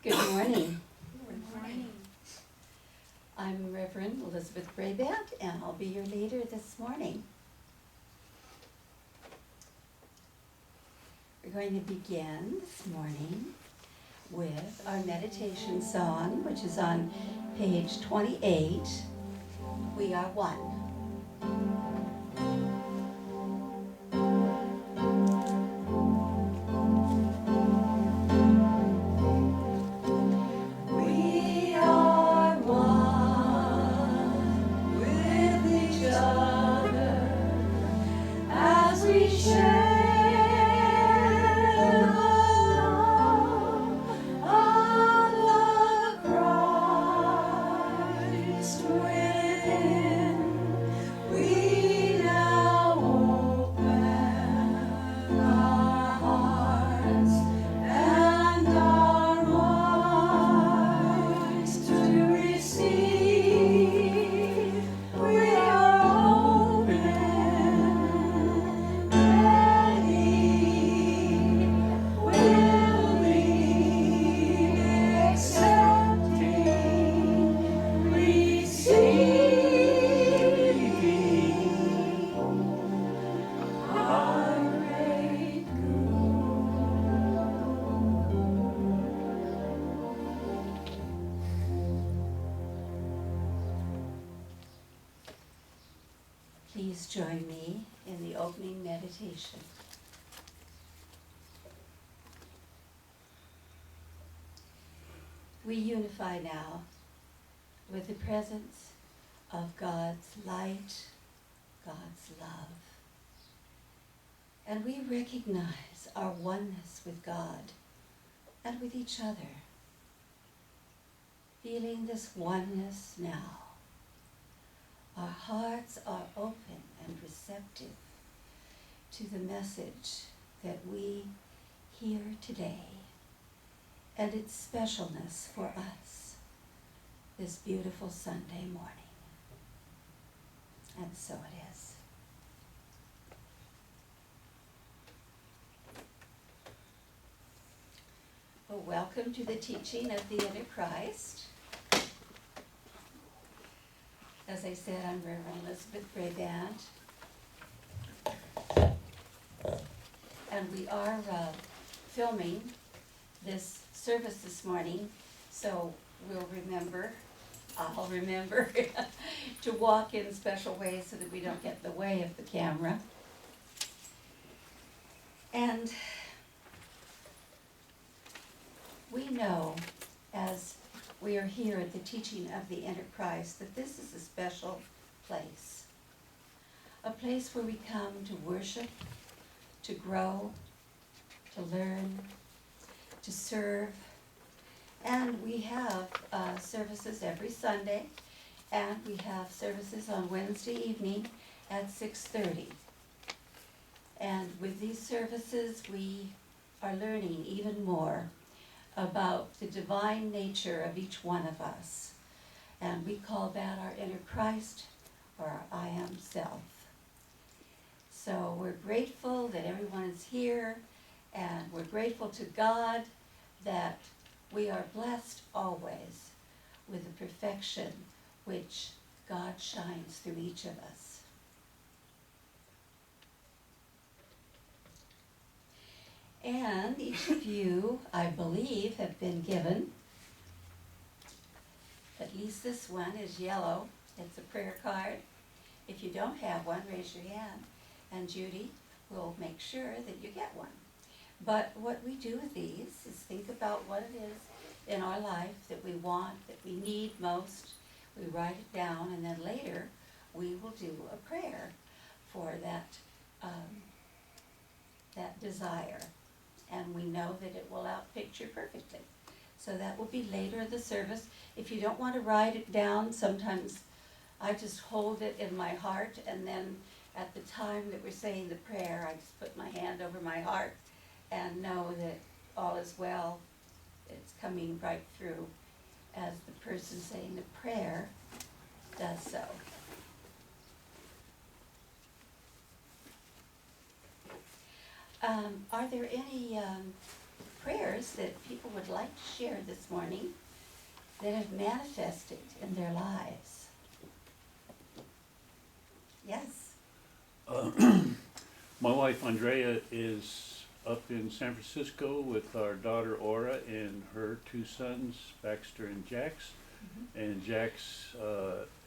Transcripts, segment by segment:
Good morning. Good morning. I'm Reverend Elizabeth Brabant, and I'll be your leader this morning. We're going to begin this morning with our meditation song, which is on page 28, We Are One. Please join me in the opening meditation. We unify now with the presence of God's light, God's love. And we recognize our oneness with God and with each other. Feeling this oneness now, our hearts are open and receptive to the message that we hear today and its specialness for us this beautiful Sunday morning. And so it is. Well, welcome to the teaching of the Inner Christ. As I said, I'm Reverend Elizabeth Brabant, and we are filming this service this morning, so I'll remember to walk in special ways so that we don't get in the way of the camera. And we know, as we are here at the teaching of the Inner Christ, that this is a special place. A place where we come to worship, to grow, to learn, to serve. And we have services every Sunday, and we have services on Wednesday evening at 6:30. And with these services, we are learning even more about the divine nature of each one of us. And we call that our inner Christ, or our I am self. So we're grateful that everyone is here, and we're grateful to God that we are blessed always with the perfection which God shines through each of us. And each of you, I believe, have been given, at least this one is yellow, it's a prayer card. If you don't have one, raise your hand, and Judy will make sure that you get one. But what we do with these is think about what it is in our life that we want, that we need most. We write it down, and then later we will do a prayer for that desire. And we know that it will outpicture perfectly. So that will be later in the service. If you don't want to write it down, sometimes I just hold it in my heart, and then at the time that we're saying the prayer, I just put my hand over my heart and know that all is well. It's coming right through as the person saying the prayer does so. Are there any prayers that people would like to share this morning that have manifested in their lives. Yes. My wife Andrea is up in San Francisco with our daughter Aura and her two sons, Baxter and Jax. And Jax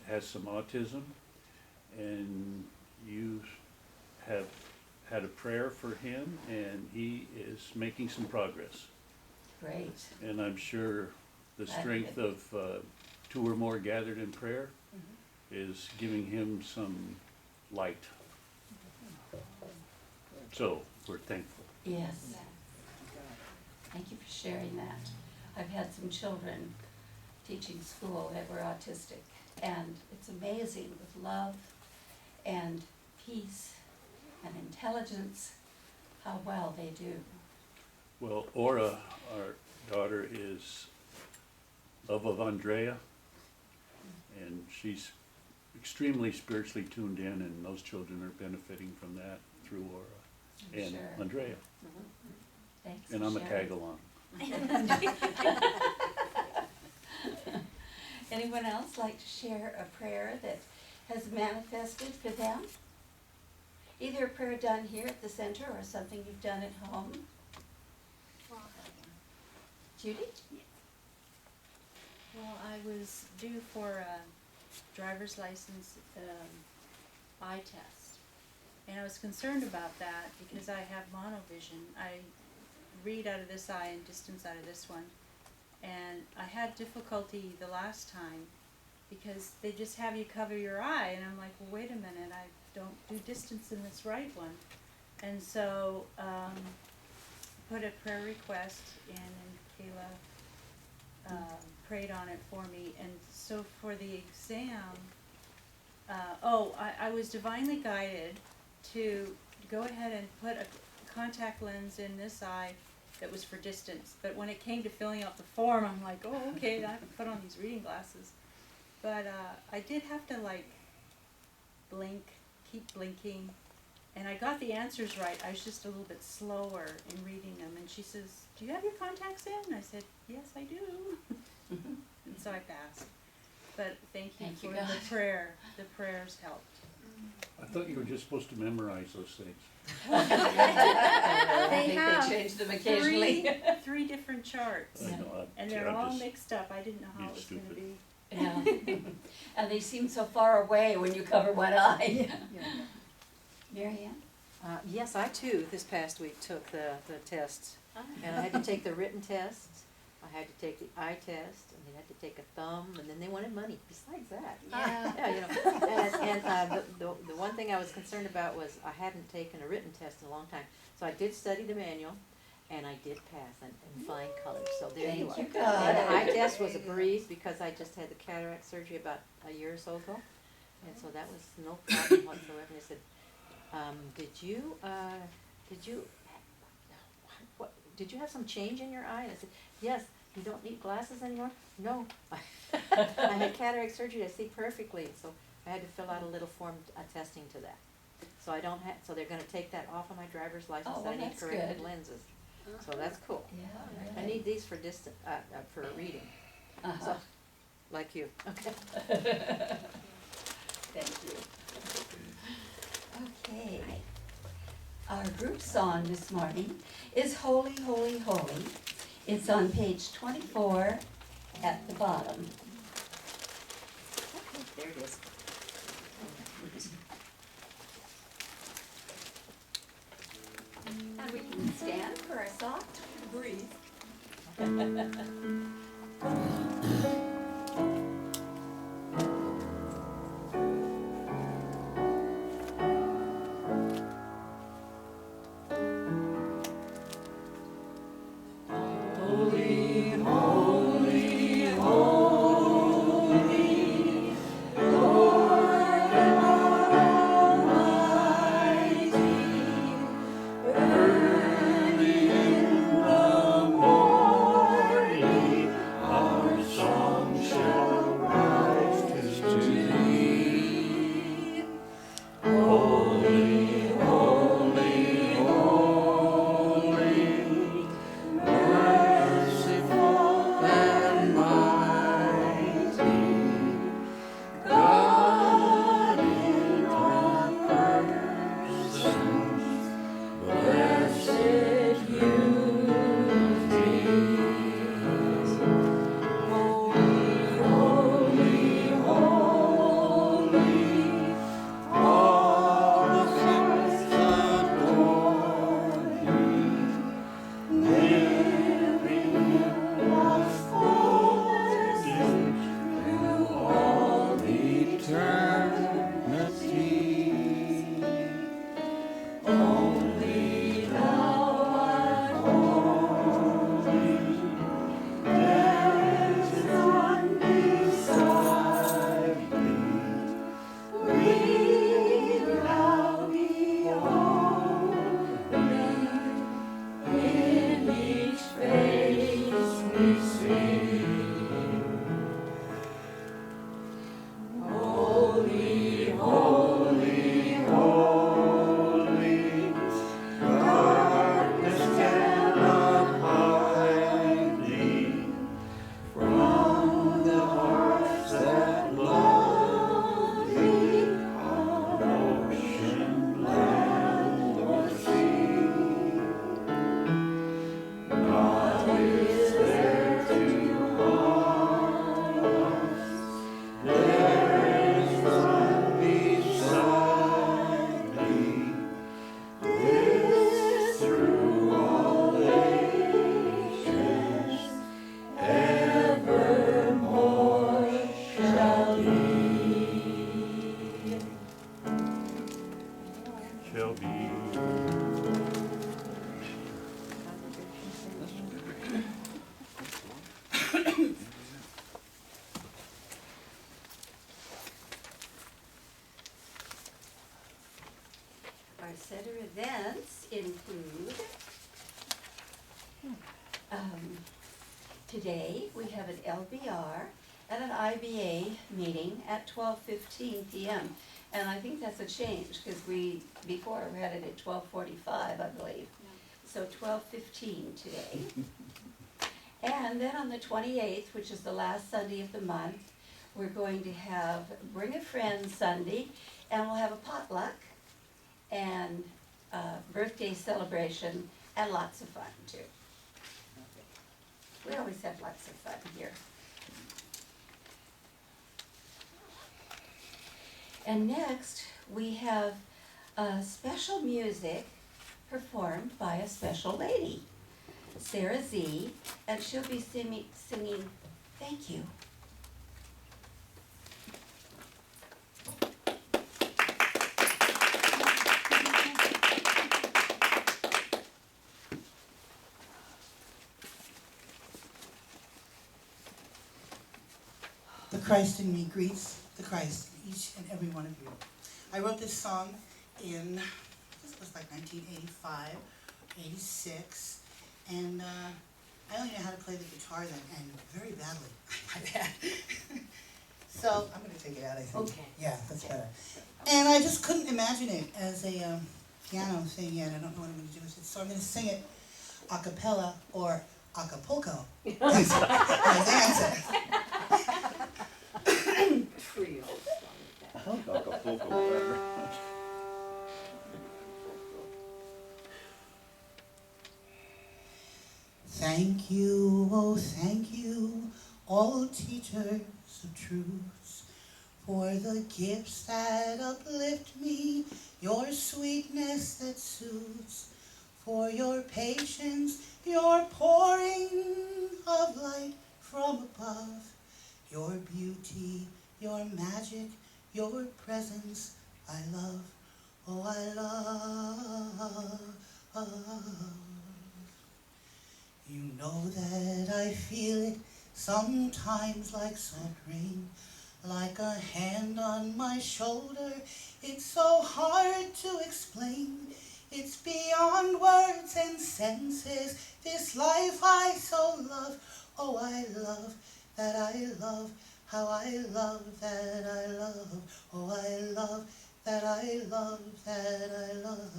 has some autism, and you have had a prayer for him, and he is making some progress. Great. And I'm sure the strength of two or more gathered in prayer is giving him some light. So we're thankful. Yes. Thank you for sharing that. I've had some children teaching school that were autistic, and it's amazing with love and peace and intelligence how well they do. Well, Aura, our daughter, is of Andrea, and she's extremely spiritually tuned in, and those children are benefiting from that through Aura and Sure. Andrea. Thanks And for I'm a sharing. tag-along. Anyone else like to share a prayer that has manifested for them? Either a prayer done here at the center or something you've done at home? Judy? Well, I was due for a driver's license eye test, and I was concerned about that because I have monovision. I read out of this eye and distance out of this one, and I had difficulty the last time because they just have you cover your eye, and I'm like, well, wait a minute, I don't do distance in this right one. And so put a prayer request in, and Kayla prayed on it for me. And so for the exam, I was divinely guided to go ahead and put a contact lens in this eye that was for distance. But when it came to filling out the form, I'm like, oh, okay, I have to put on these reading glasses. But I did have to like blink, keep blinking, and I got the answers right. I was just a little bit slower in reading them. And she says, do you have your contacts in? And I said, yes, I do. And so I passed. But thank you for God. the prayer. The prayers helped. I thought you were just supposed to memorize those things. I think have they change them occasionally. three different charts. I know, And they're I'm all just mixed up. I didn't know how being it was going to stupid. be. Yeah. And they seem so far away when you cover one eye. Mary Ann? Yes, I too, this past week, took the test. And I had to take the written test, I had to take the eye test, and then I had to take a thumb, and then they wanted money besides that. Yeah. Yeah, you know, and the one thing I was concerned about was I hadn't taken a written test in a long time. So I did study the manual, and I did pass in flying colors, so there you are. Thank you, God. And the eye test was a breeze because I just had the cataract surgery about a year or so ago, and so that was no problem whatsoever. And they said, did you have some change in your eye? And I said, yes. You don't need glasses anymore? No. I had cataract surgery, I see perfectly, so I had to fill out a little form attesting to that. So I don't have, so they're gonna take that off of my driver's license, Oh, that I well, need that's corrected good. lenses. So that's cool. Yeah, I need these for for reading, Uh-huh. so, like you. Okay. Thank you. Okay. Our group song this morning is Holy, Holy, Holy. It's on page 24 at the bottom. Okay, there it is. And we can stand for a soft breeze. Holy, holy, holy. include, today we have an LBR and an IBA meeting at 12:15 p.m. And I think that's a change, because before we had it at 12:45, I believe. So 12:15 today. And then on the 28th, which is the last Sunday of the month, we're going to have Bring a Friend Sunday, and we'll have a potluck and birthday celebration and lots of fun too. We always have lots of fun here. And next, we have special music performed by a special lady, Sarah Z, and she'll be singing Thank You. The Christ in me greets the Christ in each and every one of you. I wrote this song in, this was like 1985, 86, and I only know how to play the guitar then, and very badly, I might add. So, I'm going to take it out, I think. Okay. Yeah, that's better. And I just couldn't imagine it as a piano thing yet. I don't know what I'm going to do with it, so I'm going to sing it a cappella or Acapulco. As the answer. Trio. I like Acapulco better. Thank you, oh thank you, all teachers of truths, for the gifts that uplift me, your sweetness that soothes, for your patience, your pouring of light from above, your beauty, your magic, your presence, I love, oh I love. You know that I feel it sometimes like salt rain, like a hand on my shoulder. It's so hard to explain. It's beyond words and senses, this life I so love. Oh, I love that I love, how I love that I love. Oh, I love that I love that I love.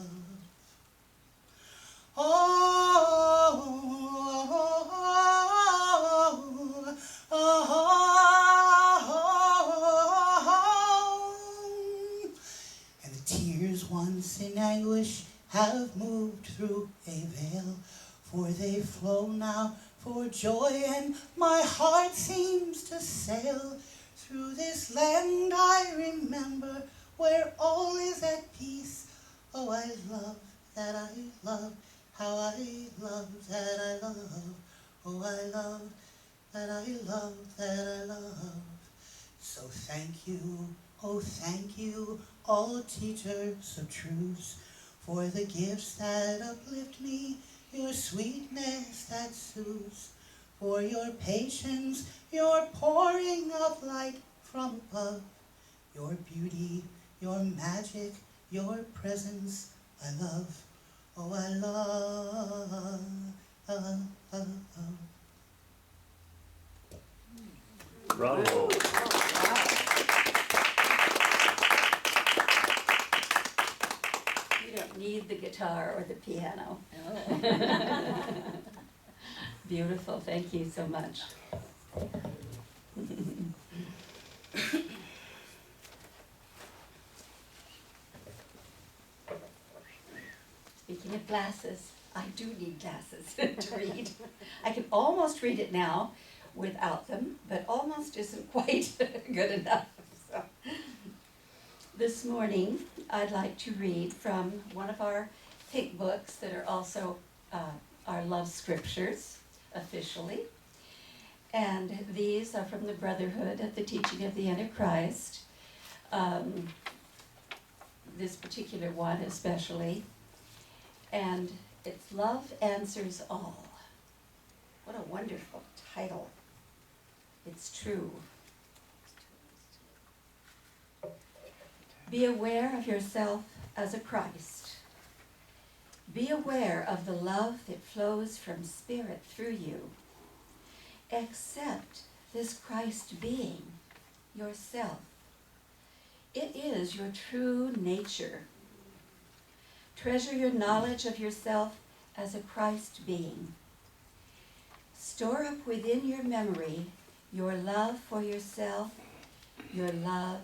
And the tears once in anguish have moved through a veil, for they flow now for joy, and my heart seems to sail through this land I remember, where all is at peace. Oh, I love that I love, how I love that I love. Oh, I love that I love that I love. So thank you, oh thank you, all teachers of truths, for the gifts that uplift me, your sweetness that soothes, for your patience, your pouring of light from above, your beauty, your magic, your presence, I love, oh I love. Bravo. You don't need the guitar or the piano. Beautiful, thank you so much. Speaking of glasses, I do need glasses to read. I can almost read it now without them, but almost isn't quite good enough. So. This morning, I'd like to read from one of our pink books that are also our love scriptures, officially. And these are from the Brotherhood of the Teaching of the Antichrist. This particular one especially. And it's Love Answers All. What a wonderful title. It's true. Be aware of yourself as a Christ. Be aware of the love that flows from Spirit through you. Accept this Christ being, yourself. It is your true nature. Treasure your knowledge of yourself as a Christ being. Store up within your memory your love for yourself, your love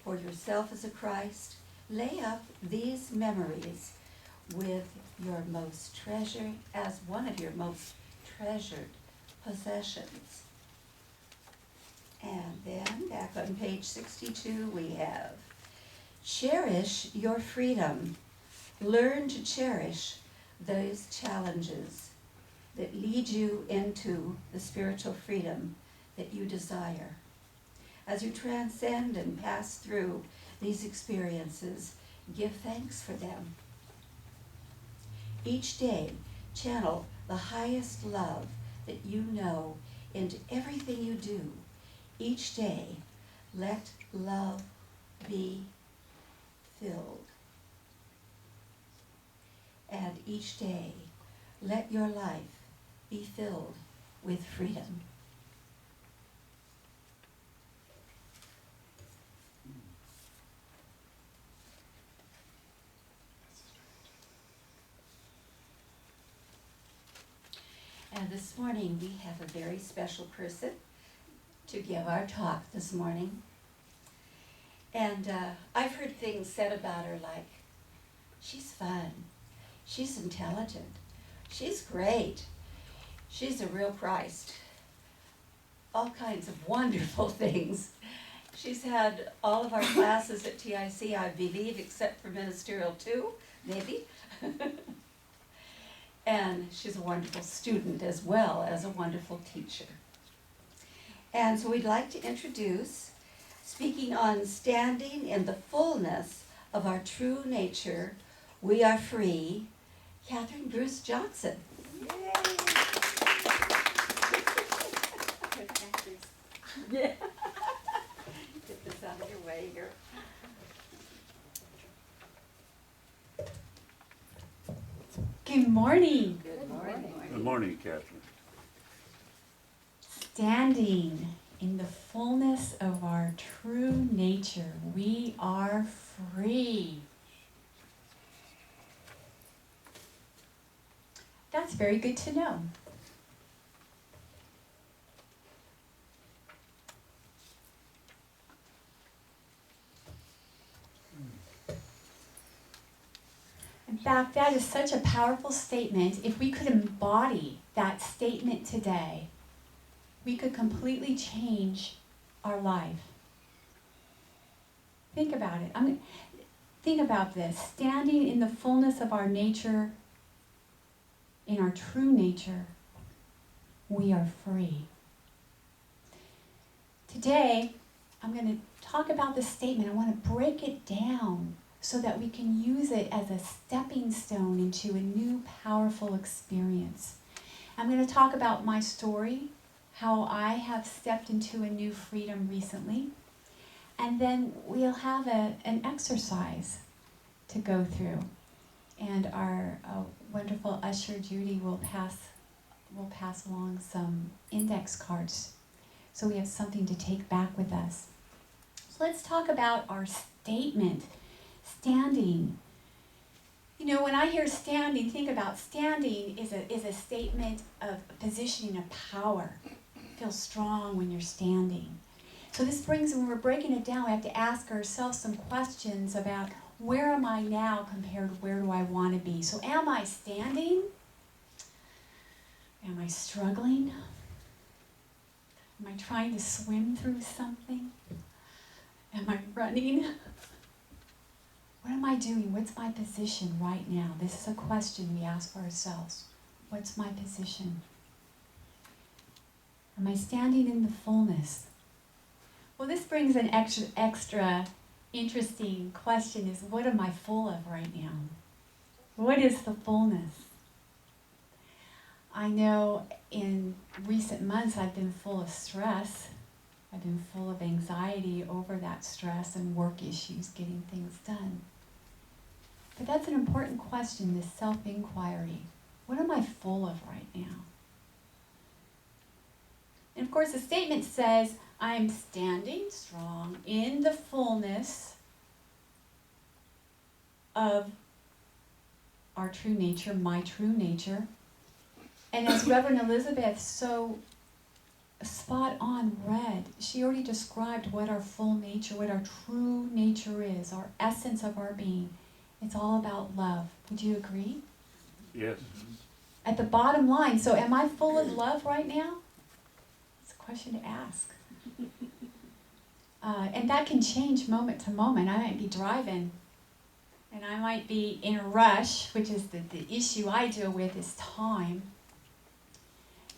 for yourself as a Christ. Lay up these memories with your most treasured, as one of your most treasured possessions. And then back on page 62 we have, cherish your freedom. Learn to cherish those challenges that lead you into the spiritual freedom that you desire. As you transcend and pass through these experiences, give thanks for them. Each day, channel the highest love that you know into everything you do. Each day, let love be filled. And each day, let your life be filled with freedom. And this morning we have a very special person to give our talk this morning. And I've heard things said about her like, she's fun, she's intelligent, she's great, she's a real Christ. All kinds of wonderful things. She's had all of our classes at TIC, I believe, except for Ministerial 2, maybe. And she's a wonderful student as well as a wonderful teacher. And so we'd like to introduce, speaking on standing in the fullness of our true nature, we are free, Cathryne Bruce Johnson. Yay! Yeah. Get this out of your way here. Good morning. Good morning. Good morning, Cathryne. Standing in the fullness of our true nature, we are free. That's very good to know. In fact, that is such a powerful statement. If we could embody that statement today, we could completely change our life. Think about it. Think about this. Standing in the fullness of our nature, in our true nature, we are free. Today, I'm going to talk about this statement. I want to break it down so that we can use it as a stepping stone into a new powerful experience. I'm going to talk about my story, how I have stepped into a new freedom recently, and then we'll have an exercise to go through. And our wonderful usher Judy will pass along some index cards so we have something to take back with us. So let's talk about our statement. Standing. You know, when I hear standing, think about standing is a statement of positioning of power. Feel strong when you're standing. So this brings, when we're breaking it down, we have to ask ourselves some questions about where am I now compared to where do I want to be. So am I standing? Am I struggling? Am I trying to swim through something? Am I running? What am I doing? What's my position right now? This is a question we ask ourselves. What's my position? Am I standing in the fullness? Well, this brings an extra interesting question is, what am I full of right now? What is the fullness? I know in recent months I've been full of stress. I've been full of anxiety over that stress and work issues, getting things done. But that's an important question, this self-inquiry. What am I full of right now? And of course, the statement says, I'm standing strong in the fullness of our true nature, my true nature. And as Reverend Elizabeth so spot on read, she already described what our full nature, what our true nature is, our essence of our being. It's all about love. Would you agree? Yes. At the bottom line, so am I full of love right now? It's a question to ask. And that can change moment to moment. I might be driving and I might be in a rush, which is the issue I deal with is time.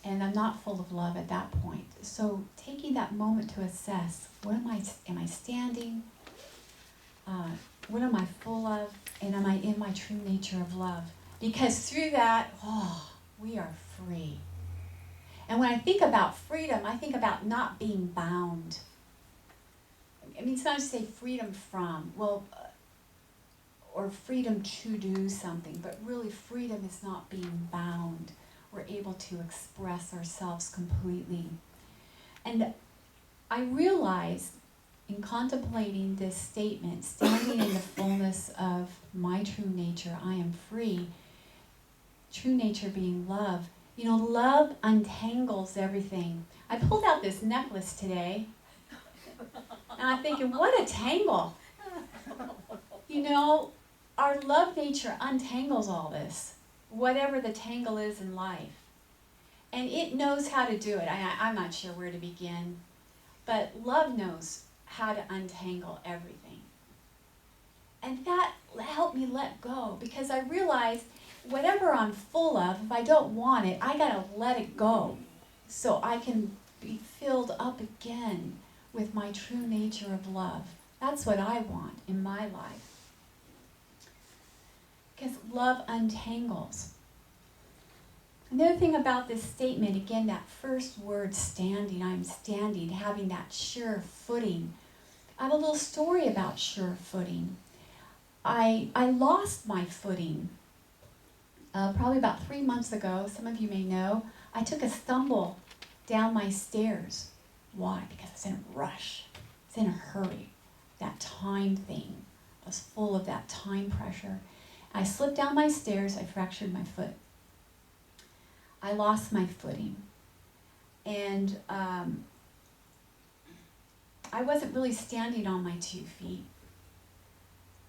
And I'm not full of love at that point. So taking that moment to assess, am I standing? What am I full of? And am I in my true nature of love? Because through that, we are free. And when I think about freedom, I think about not being bound. I mean, sometimes say freedom from, or freedom to do something, but really freedom is not being bound. We're able to express ourselves completely. And I realized in contemplating this statement, standing in the fullness of my true nature, I am free, true nature being love. You know, love untangles everything. I pulled out this necklace today, and I'm thinking, what a tangle. You know, our love nature untangles all this, whatever the tangle is in life. And it knows how to do it. I'm not sure where to begin, but love knows how to untangle everything. And that helped me let go, because I realized whatever I'm full of, if I don't want it, I gotta let it go so I can be filled up again with my true nature of love. That's what I want in my life. Because love untangles. Another thing about this statement, again, that first word, standing, I'm standing, having that sure footing. I have a little story about sure footing. I lost my footing probably about 3 months ago. Some of you may know. I took a stumble down my stairs. Why? Because I was in a rush. I was in a hurry. That time thing. I was full of that time pressure. I slipped down my stairs. I fractured my foot. I lost my footing. And I wasn't really standing on my 2 feet.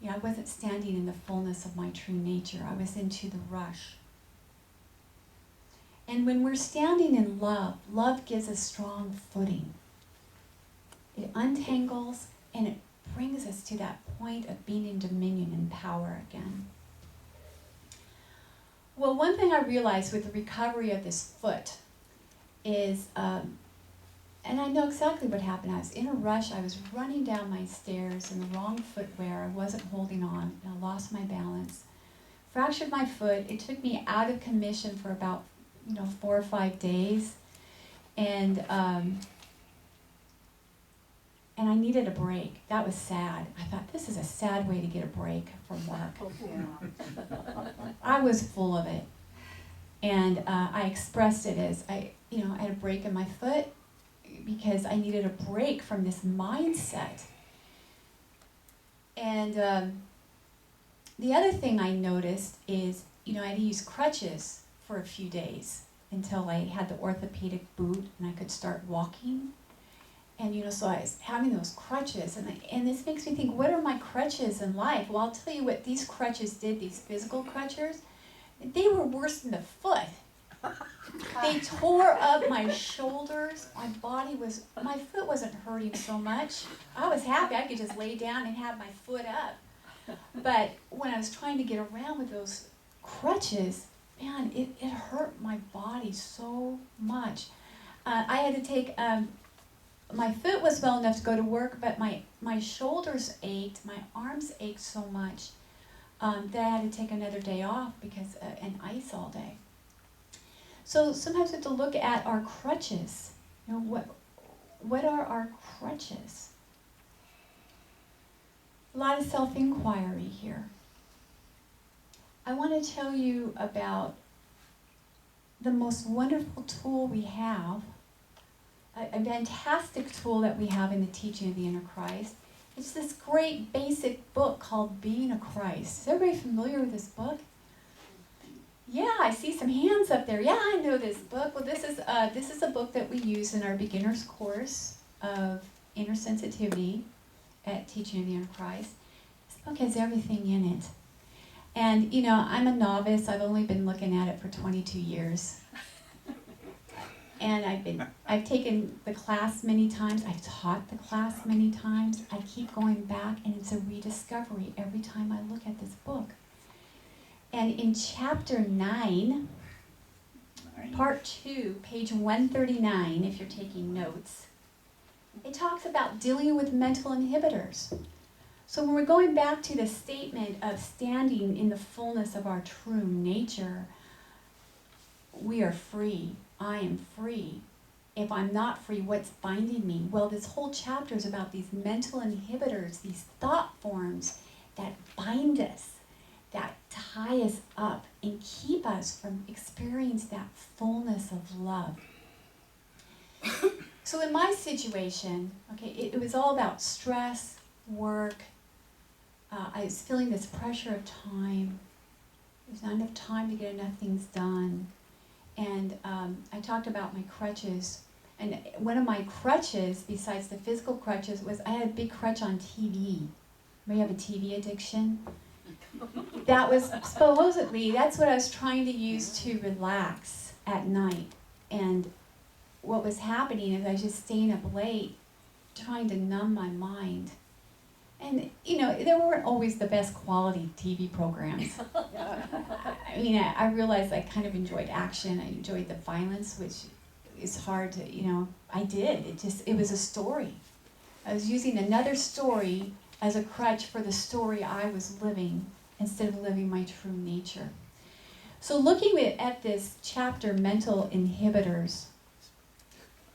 You know, I wasn't standing in the fullness of my true nature. I was into the rush. And when we're standing in love, love gives us strong footing. It untangles and it brings us to that point of being in dominion and power again. Well, one thing I realized with the recovery of this foot is, and I know exactly what happened. I was in a rush. I was running down my stairs in the wrong footwear. I wasn't holding on. And I lost my balance. Fractured my foot. It took me out of commission for about 4 or 5 days. And I needed a break. That was sad. I thought, this is a sad way to get a break from work. I was full of it. And I expressed it as, I had a break in my foot because I needed a break from this mindset. And the other thing I noticed is, I had to use crutches for a few days until I had the orthopedic boot and I could start walking. And so I was having those crutches, and this makes me think, what are my crutches in life? Well, I'll tell you what these crutches did, these physical crutches. They were worse than the foot. They tore up my shoulders. My foot wasn't hurting so much. I was happy. I could just lay down and have my foot up. But when I was trying to get around with those crutches, man, it hurt my body so much. I had to take, my foot was well enough to go to work, but my shoulders ached, my arms ached so much that I had to take another day off because and ice all day. So sometimes we have to look at our crutches. What are our crutches? A lot of self-inquiry here. I want to tell you about the most wonderful tool we have, a fantastic tool that we have in the teaching of the inner Christ. It's this great basic book called Being a Christ. Is everybody familiar with this book? Yeah, I see some hands up there. Yeah, I know this book. Well, this is a book that we use in our beginner's course of inner sensitivity at Teaching of the Inner Christ. This book has everything in it. And, you know, I'm a novice. I've only been looking at it for 22 years. And I've taken the class many times. I've taught the class many times. I keep going back, and it's a rediscovery every time I look at this book. And in chapter 9, part 2, page 139, if you're taking notes, it talks about dealing with mental inhibitors. So when we're going back to the statement of standing in the fullness of our true nature, we are free. I am free. If I'm not free, what's binding me? Well, this whole chapter is about these mental inhibitors, these thought forms that bind us, that tie us up and keep us from experiencing that fullness of love. So in my situation, okay, it was all about stress, work. I was feeling this pressure of time. There's not enough time to get enough things done. And I talked about my crutches. And one of my crutches, besides the physical crutches, was I had a big crutch on TV. May have a TV addiction. That was supposedly, that's what I was trying to use to relax at night. And what was happening is I was just staying up late, trying to numb my mind. And, you know, there weren't always the best quality TV programs. I mean, I realized I kind of enjoyed action. I enjoyed the violence, which is hard to, you know, I did. It was a story. I was using another story as a crutch for the story I was living instead of living my true nature. So looking at this chapter, mental inhibitors,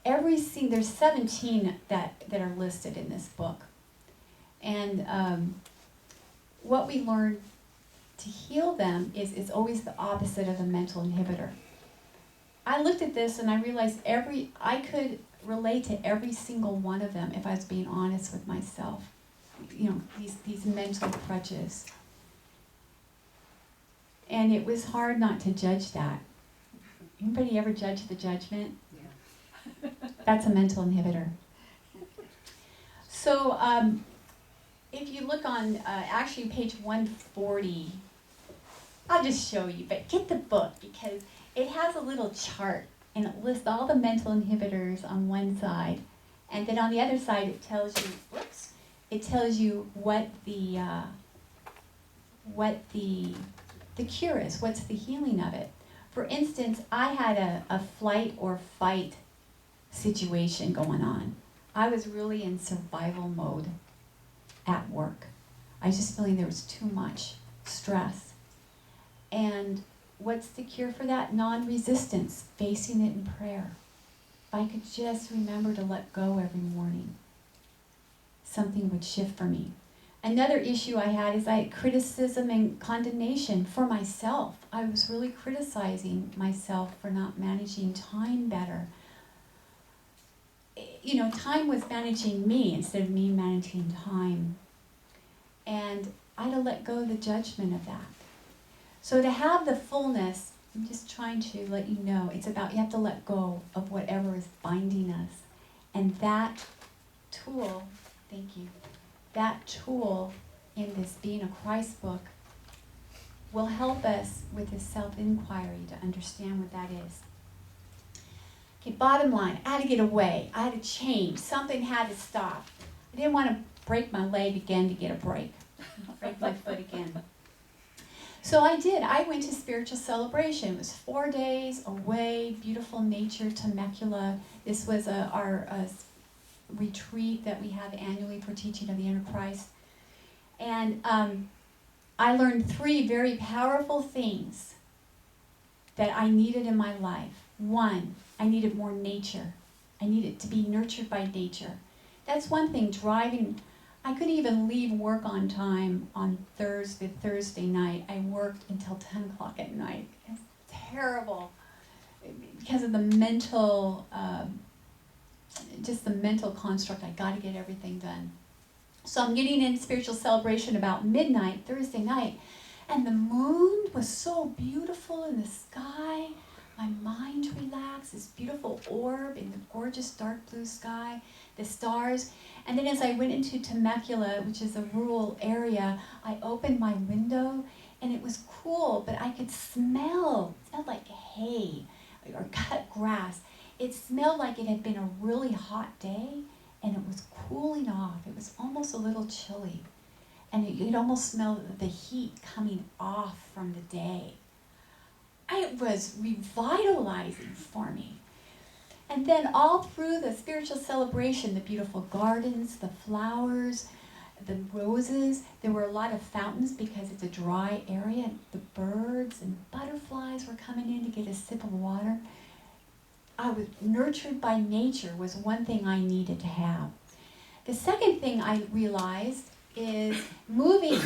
there's 17 that are listed in this book. And what we learn to heal them is always the opposite of the mental inhibitor. I looked at this and I realized I could relate to every single one of them if I was being honest with myself. You know, these mental crutches. And it was hard not to judge that. Anybody ever judge the judgment? Yeah. That's a mental inhibitor. So, if you look on, actually page 140, I'll just show you, but get the book because it has a little chart and it lists all the mental inhibitors on one side, and then on the other side it tells you what the cure is, what's the healing of it. For instance, I had a flight or fight situation going on. I was really in survival mode at work. I was just feeling there was too much stress. And what's the cure for that? Non-resistance, facing it in prayer. If I could just remember to let go every morning, something would shift for me. Another issue I had is I had criticism and condemnation for myself. I was really criticizing myself for not managing time better. You know, time was managing me instead of me managing time. And I had to let go of the judgment of that. So to have the fullness, I'm just trying to let you know, it's about you have to let go of whatever is binding us. And that tool, thank you, that tool in this Being a Christ book will help us with this self-inquiry to understand what that is. Okay, bottom line, I had to get away. I had to change. Something had to stop. I didn't want to break my leg again to get a break. Break my foot again. So I did. I went to spiritual celebration. It was 4 days away, beautiful nature, Temecula. This was our retreat that we have annually for Teaching of the Inner Christ. And I learned 3 very powerful things that I needed in my life. 1, I needed more nature. I needed to be nurtured by nature. That's one thing, driving. I couldn't even leave work on time on Thursday night. I worked until 10 o'clock at night. It's terrible because of the mental, just the mental construct. I got to get everything done. So I'm getting in spiritual celebration about midnight, Thursday night, and the moon was so beautiful in the sky. My mind relaxed, this beautiful orb in the gorgeous dark blue sky, the stars. And then as I went into Temecula, which is a rural area, I opened my window and it was cool, but I could smelled like hay or cut grass. It smelled like it had been a really hot day and it was cooling off. It was almost a little chilly. And you could almost smell the heat coming off from the day. It was revitalizing for me. And then all through the spiritual celebration, the beautiful gardens, the flowers, the roses, there were a lot of fountains because it's a dry area. The birds and butterflies were coming in to get a sip of water. I was nurtured by nature was one thing I needed to have. The second thing I realized is moving.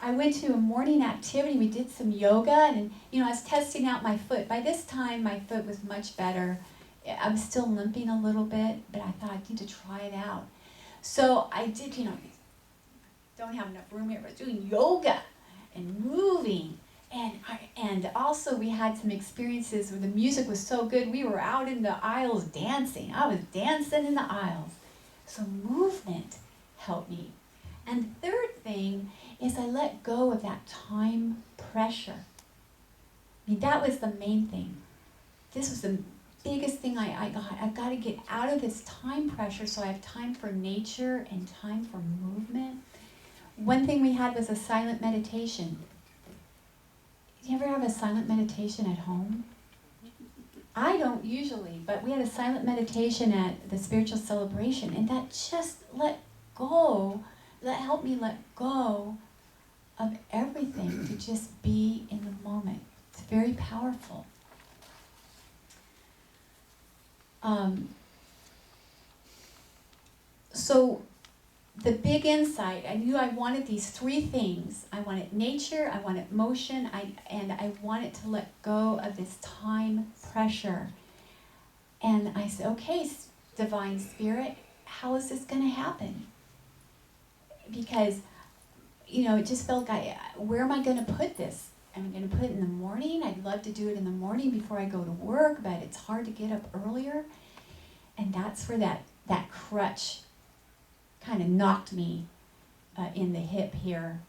I went to a morning activity. We did some yoga, and I was testing out my foot. By this time, my foot was much better. I was still limping a little bit, but I thought I need to try it out. So I did, don't have enough room here, but doing yoga and moving. And also we had some experiences where the music was so good. We were out in the aisles dancing. I was dancing in the aisles. So movement helped me. And the third thing is I let go of that time pressure. That was the main thing. This was the biggest thing I got. I've got to get out of this time pressure so I have time for nature and time for movement. One thing we had was a silent meditation. Do you ever have a silent meditation at home? I don't usually, but we had a silent meditation at the spiritual celebration, and that just helped me let go of everything to just be in the moment. It's very powerful. So the big insight, I knew I wanted these three things. I wanted nature, I wanted motion, and I wanted to let go of this time pressure. And I said, okay, Divine Spirit, how is this going to happen? Because, it just felt like, where am I going to put this? Am I going to put it in the morning? I'd love to do it in the morning before I go to work, but it's hard to get up earlier. And that's where that crutch kind of knocked me in the hip here.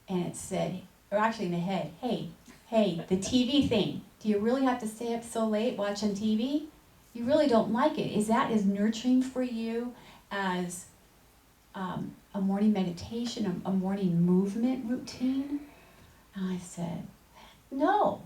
And it said, or actually in the head, hey, the TV thing. Do you really have to stay up so late watching TV? You really don't like it. Is that as nurturing for you as a morning meditation, a morning movement routine? And I said, no.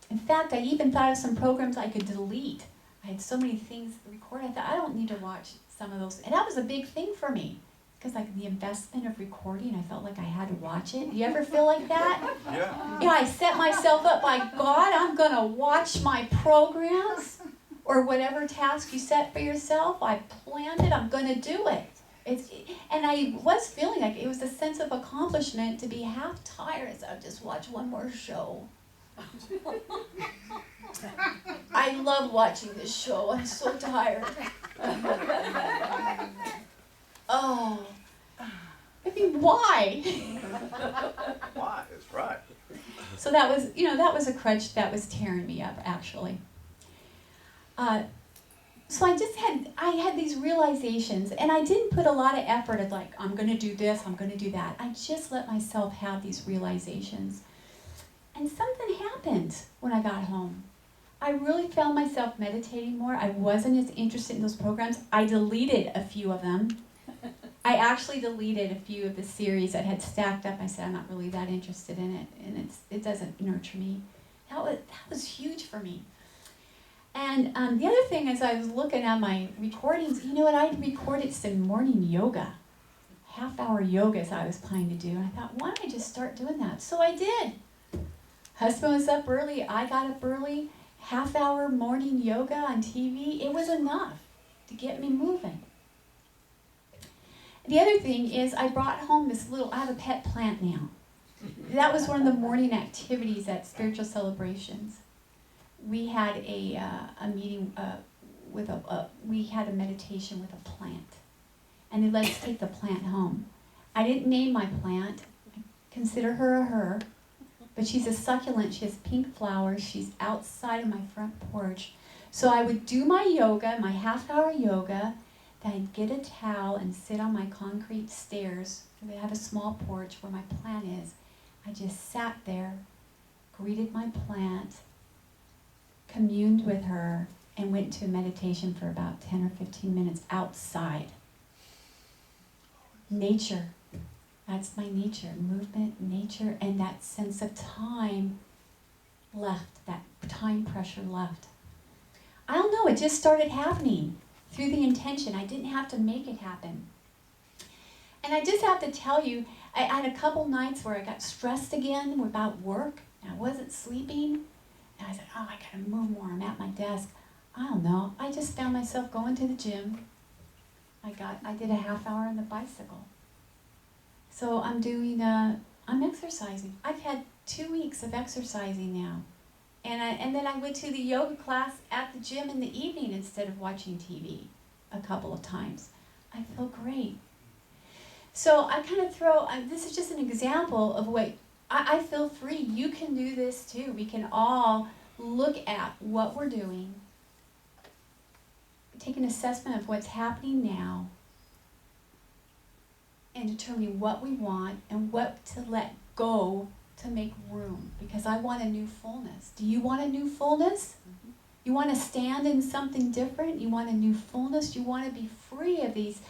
In fact, I even thought of some programs I could delete. I had so many things to record. I thought, I don't need to watch some of those. And that was a big thing for me. Because like the investment of recording, I felt like I had to watch it. Do you ever feel like that? Yeah. Yeah, I set myself up by God, I'm going to watch my programs or whatever task you set for yourself. I planned it, I'm going to do it. And I was feeling like it was a sense of accomplishment to be half tired. So I'll just watch one more show. I love watching this show. I'm so tired. Oh. I mean, why? Why? That's right. So that was a crutch that was tearing me up, actually. So I had these realizations, and I didn't put a lot of effort at like, I'm going to do this, I'm going to do that. I just let myself have these realizations. And something happened when I got home. I really found myself meditating more. I wasn't as interested in those programs. I deleted a few of them. I actually deleted a few of the series that had stacked up. I said, I'm not really that interested in it, and it doesn't nurture me. That was huge for me. And the other thing is I was looking at my recordings, I'd recorded some morning yoga, half-hour yogas I was planning to do. And I thought, why don't I just start doing that? So I did. Husband was up early, I got up early, half-hour morning yoga on TV. It was enough to get me moving. The other thing is I brought home this I have a pet plant now. That was one of the morning activities at Spiritual Celebrations. We had a meeting we had a meditation with a plant. And they let us take the plant home. I didn't name my plant. I consider her a her. But she's a succulent. She has pink flowers. She's outside of my front porch. So I would do my yoga, my half-hour yoga. Then I'd get a towel and sit on my concrete stairs. They have a small porch where my plant is. I just sat there, greeted my plant, communed with her, and went to meditation for about 10 or 15 minutes outside. Nature. That's my nature. Movement, nature, and that sense of time left. That time pressure left. I don't know, it just started happening through the intention. I didn't have to make it happen. And I just have to tell you, I had a couple nights where I got stressed again about work, and I wasn't sleeping. And I said, oh, I gotta move more. I'm at my desk. I don't know. I just found myself going to the gym. I did a half hour on the bicycle. So I'm exercising. I've had 2 weeks of exercising now. And then I went to the yoga class at the gym in the evening instead of watching TV a couple of times. I feel great. So I kind of this is just an example of what, I feel free. You can do this too. We can all look at what we're doing, take an assessment of what's happening now, and determine what we want and what to let go to make room. Because I want a new fullness. Do you want a new fullness? Mm-hmm. You want to stand in something different? You want a new fullness? You want to be free of these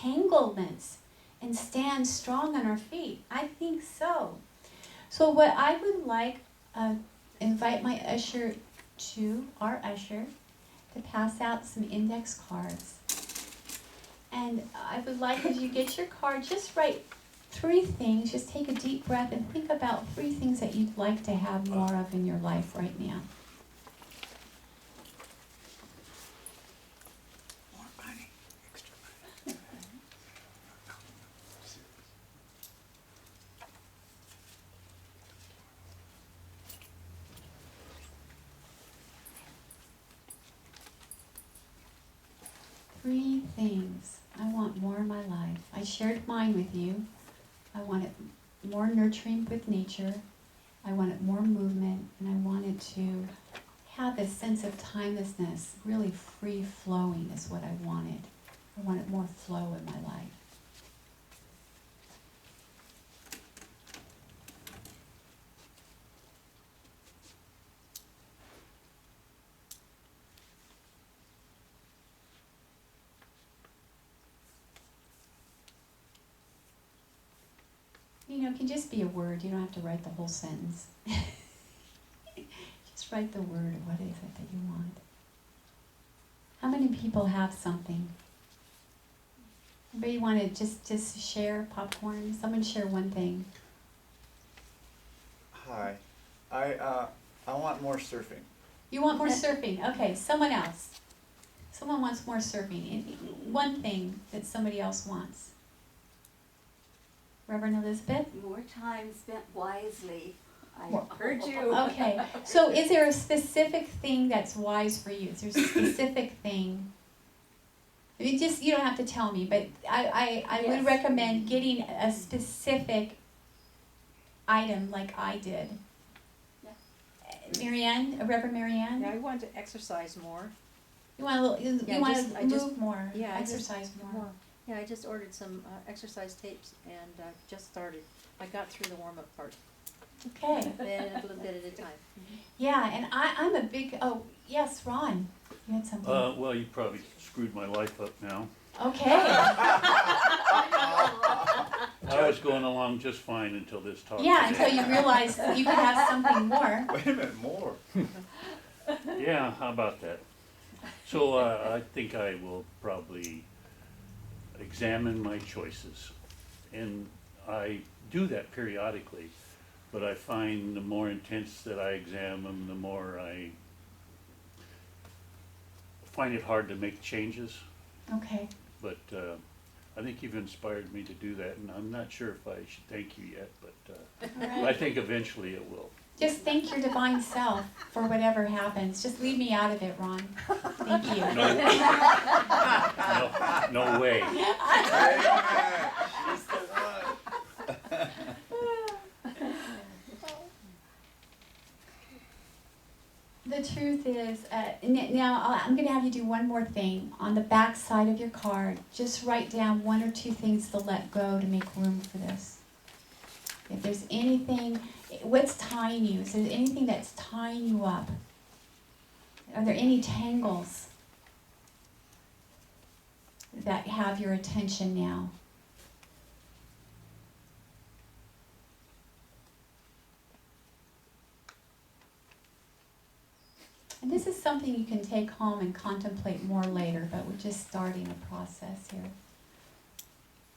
tanglements and stand strong on our feet? I think so. So what I would like, invite my usher our usher, to pass out some index cards. And I would like, as you get your card, just write 3 things. Just take a deep breath and think about 3 things that you'd like to have more of in your life right now. More money, extra money. 3 things I want more in my life. I shared mine with you. I want it more nurturing with nature. I want it more movement, and I want it to have this sense of timelessness, really free flowing is what I wanted. I wanted more flow in my life. You know, it can just be a word. You don't have to write the whole sentence. Just write the word. What is it that you want? How many people have something? Anybody want to just share popcorn? Someone share one thing. Hi, I want more surfing. You want more surfing? Okay, someone else. Someone wants more surfing. One thing that somebody else wants. Reverend Elizabeth? More time spent wisely. I More- heard you. Okay, so is there a specific thing that's wise for you? Is there a specific thing? You don't have to tell me, but I Yes. would recommend getting a specific item like I did. Yeah. Marianne, Reverend Marianne? Yeah, I want to exercise more. You want to you Yeah, want just- to I just- move more, Yeah, exercise more. Yeah, I just ordered some exercise tapes and just started. I got through the warm-up part. Okay. Then a little bit at a time. Yeah, and I'm a big, oh, yes, Ron, you had something. Well, you probably screwed my life up now. Okay. I was going along just fine until this talk. Yeah, today. until you realized that you could have something more. Wait a minute, more. Yeah, how about that? So I think I will probably examine my choices. And I do that periodically, but I find the more intense that I examine them, the more I find it hard to make changes. Okay. But I think you've inspired me to do that, and I'm not sure if I should thank you yet, but All I right. think eventually it will. Just thank your divine self for whatever happens. Just leave me out of it, Ron. Thank you. No way. Amen. She's the one. The truth is, now I'm going to have you do one more thing. On the back side of your card, just write down 1 or 2 things to let go to make room for this. If there's anything, what's tying you? Is there anything that's tying you up? Are there any tangles that have your attention now? And this is something you can take home and contemplate more later, but we're just starting a process here.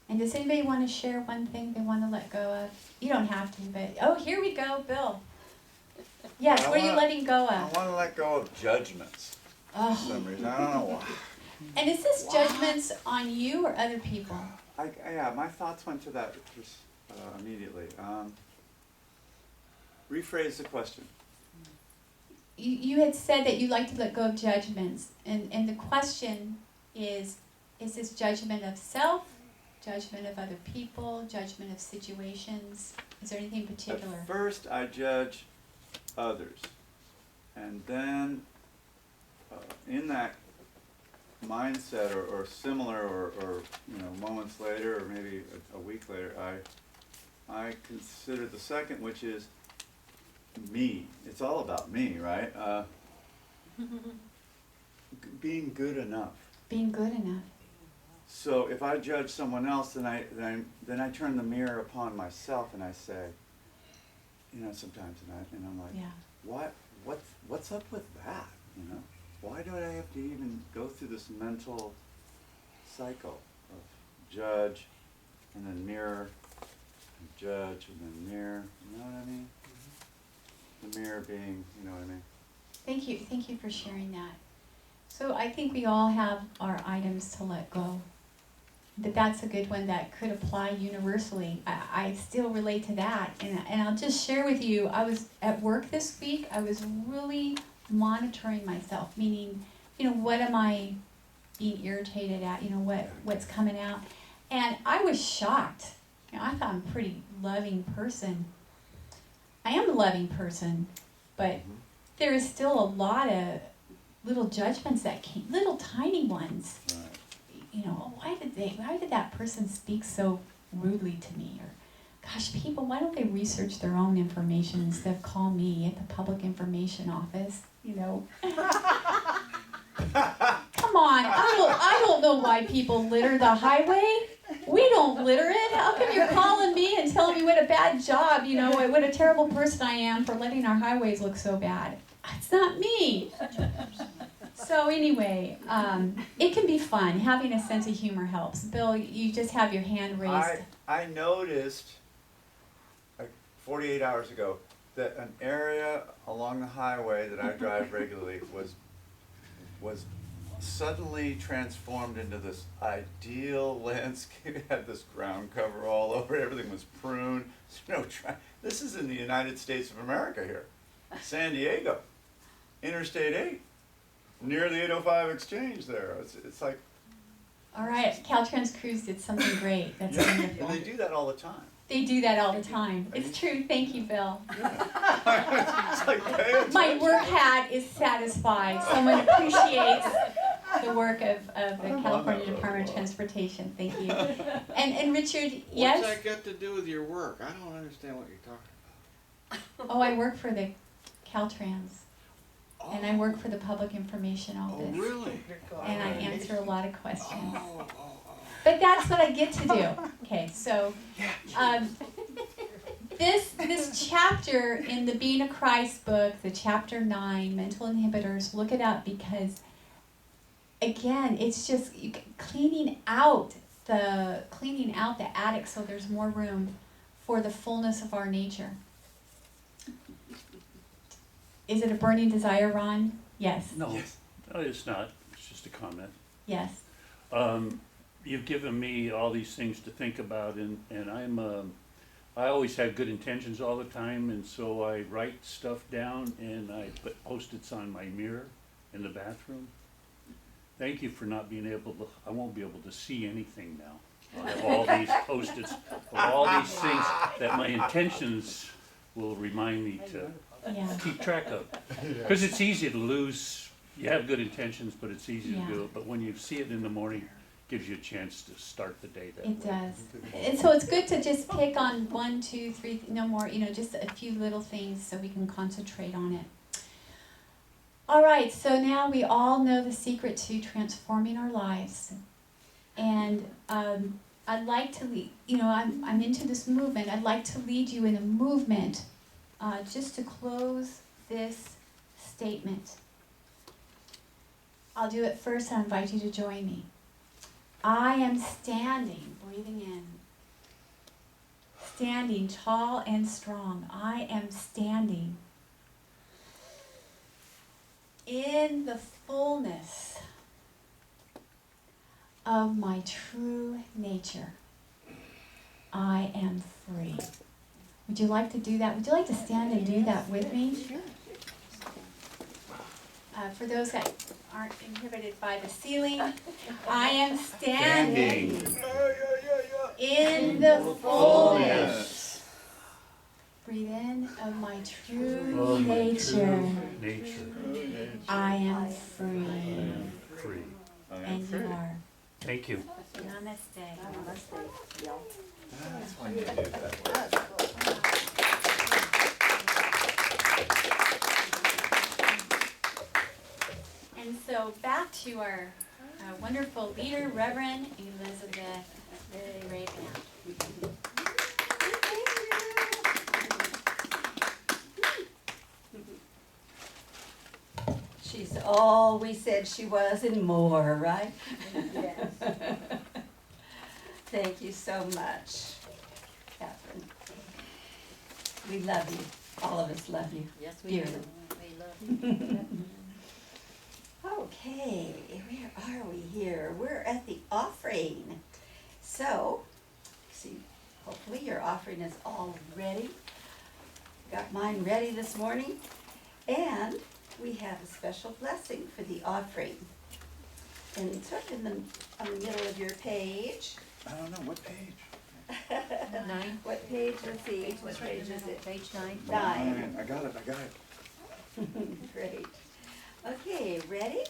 And does anybody want to share one thing they want to let go of? You don't have to, but, oh, here we go, Bill. Yes, I what are you wanna- letting go I of? want to let go of judgments for Oh. some reason. I don't know why. And is this judgments on you or other people? Yeah, my thoughts went to that just immediately. Rephrase the question. You had said that you like to let go of judgments, and the question is this judgment of self, judgment of other people, judgment of situations? Is there anything particular? At first, I judge others, and then in that mindset, or similar, or moments later, or maybe a week later, I consider the second, which is me. It's all about me, right? Being good enough. Being good enough. So if I judge someone else, then I turn the mirror upon myself and I say, sometimes, and I'm like, Yeah. what's up with that? Why do I have to even go through this mental cycle of judge and then mirror, and judge and then mirror? You know what I mean? The mirror being, you know what I mean? Thank you for sharing that. So I think we all have our items to let go. That's a good one that could apply universally. I still relate to that, and I'll just share with you, I was at work this week, I was really monitoring myself, meaning, what am I being irritated at, what's coming out, and I was shocked. I thought I'm a pretty loving person. I am a loving person, but there is still a lot of little judgments that came, little tiny ones. Right. Why did that person speak so rudely to me? Or, gosh, people, why don't they research their own information instead of call me at the public information office? Come on, I don't know why people litter the highway. We don't litter it. How come you're calling me and telling me what a bad job, what a terrible person I am for letting our highways look so bad? It's not me. So anyway, it can be fun. Having a sense of humor helps. Bill, you just have your hand raised. I noticed, like 48 hours ago, that an area along the highway that I drive regularly was suddenly transformed into this ideal landscape. It had this ground cover all over it. Everything was pruned. This is in the United States of America here. San Diego, Interstate 8, near the 805 exchange there. It's like... All right, Caltrans Cruise did something great. That's Yeah, wonderful. they do that all the time. They do that all the time. It's true. Thank you, Bill. It's like, pay attention. My work hat is satisfied. Someone appreciates the work of the California Department of Transportation. Thank you. And Richard, yes? What's that got to do with your work? I don't understand what you're talking about. Oh, I work for the Caltrans. And I work for the Public Information Oh, Office. really? And I answer a lot of questions. Oh. But that's what I get to do. Okay, so this chapter in the Being a Christ book, the chapter 9, Mental Inhibitors, look it up because, again, it's just cleaning out the attic so there's more room for the fullness of our nature. Is it a burning desire, Ron? Yes. No, Yes. no, it's not. It's just a comment. Yes. you've given me all these things to think about, and I always have good intentions all the time, and so I write stuff down and I put Post-its on my mirror in the bathroom. Thank you for not being able to, I won't be able to see anything now. I have all these Post-its of all these things that my intentions will remind me to Yeah. keep track of. Because it's easy to lose, you have good intentions, but it's easy to Yeah. do it. But when you see it in the morning, gives you a chance to start the day that It way. does. And so it's good to just pick on 1, 2, 3, no more, just a few little things so we can concentrate on it. All right, so now we all know the secret to transforming our lives. And I'd like to lead, I'm into this movement. I'd like to lead you in a movement just to close this statement. I'll do it first and I invite you to join me. I am standing, breathing in, standing tall and strong. I am standing in the fullness of my true nature. I am free. Would you like to do that? Would you like to stand and do that with me? For those that aren't inhibited by the ceiling, I am standing in the fullness. Breathe in of my true nature. I am free. Free. And you are. Thank you. Namaste. That's when you do that. And so back to our wonderful leader, Reverend Elizabeth Brabant. She's all we said she was and more, right? Yes. Thank you so much, Cathryne. We love you. All of us love you. Yes, we do. Dearly. We love you. Okay, where are we here? We're at the offering. So, see, hopefully your offering is all ready. Got mine ready this morning. And we have a special blessing for the offering. And it's up in on the middle of your page. I don't know, what page? 9. What page, let's see, what page is it? Page 9. 9. I got it. Great. Okay, ready?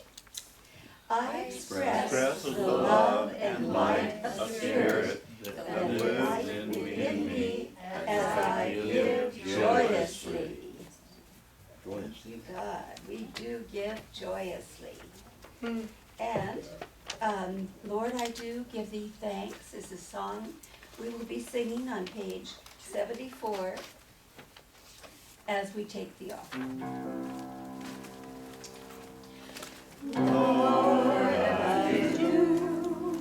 I express Express the the love and light of of Spirit Spirit that that lives within me as I give joyously. Thank you, God. We do give joyously. And, Lord, I do give thee thanks is a song we will be singing on page 74 as we take the offering. Lord, I do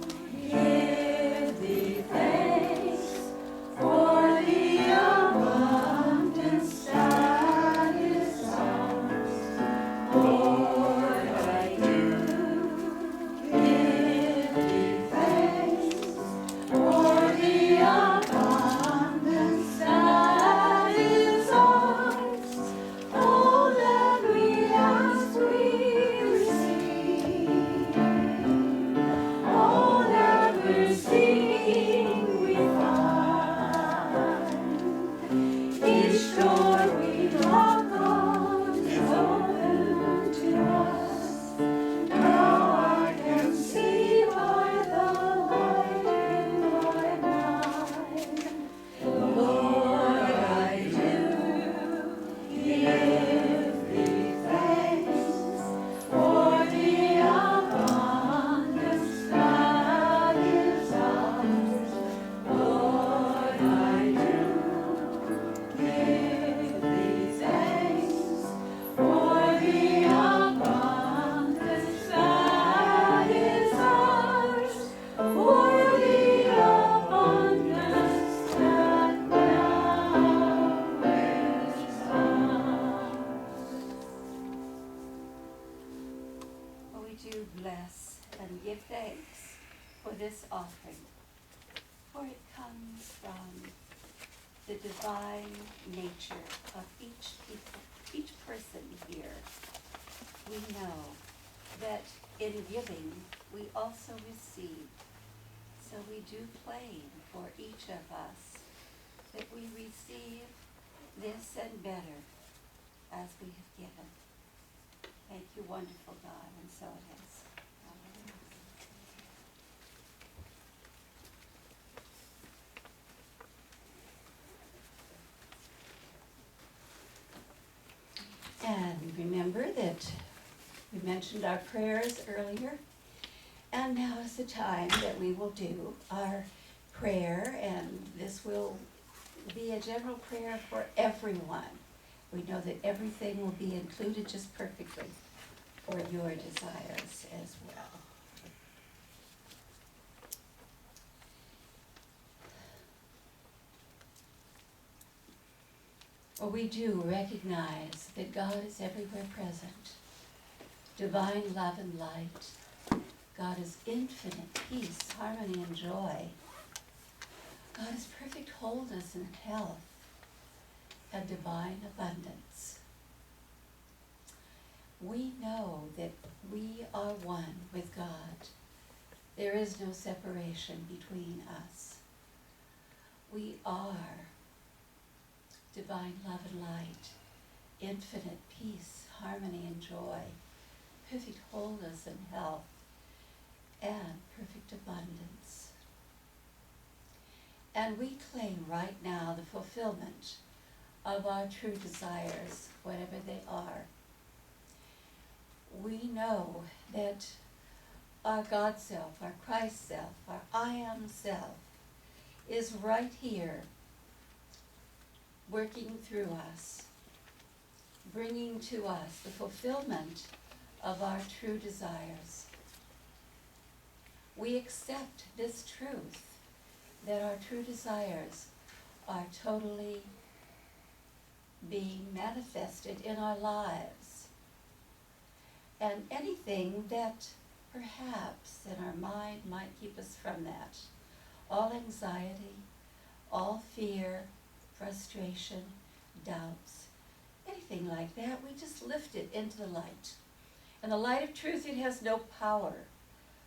give thee thanks for the abundance that is ours. Lord, I do give thee thanks for the abundance that is ours. All that we ask we receive. All that we're seeking we find. Each door we knock on is open to us. Now I can see by the light in my mind. Lord, I do give thee thanks for the abundance that is ours. Lord, I do give thee thanks for the abundance that is ours. For the abundance that now is ours. Oh, we do bless and give thanks for this offering, for it comes from the divine nature of each people, each person here. We know that in giving, we also receive. So we do claim for each of us that we receive this and better as we have given. Thank you, wonderful God, and so it is. Hallelujah. And remember that we mentioned our prayers earlier, and now is the time that we will do our prayer, and this will be a general prayer for everyone. We know that everything will be included just perfectly for your desires as well. Well, we do recognize that God is everywhere present. Divine love and light. God is infinite peace, harmony, and joy. God is perfect wholeness and health and divine abundance. We know that we are one with God. There is no separation between us. We are divine love and light, infinite peace, harmony, and joy, perfect wholeness and health, and perfect abundance. And we claim right now the fulfillment of our true desires, whatever they are. We know that our God self, our Christ self, our I am self is right here working through us, bringing to us the fulfillment of our true desires. We accept this truth that our true desires are totally being manifested in our lives. And anything that perhaps in our mind might keep us from that, all anxiety, all fear, frustration, doubts, anything like that, we just lift it into the light. And the light of truth, it has no power,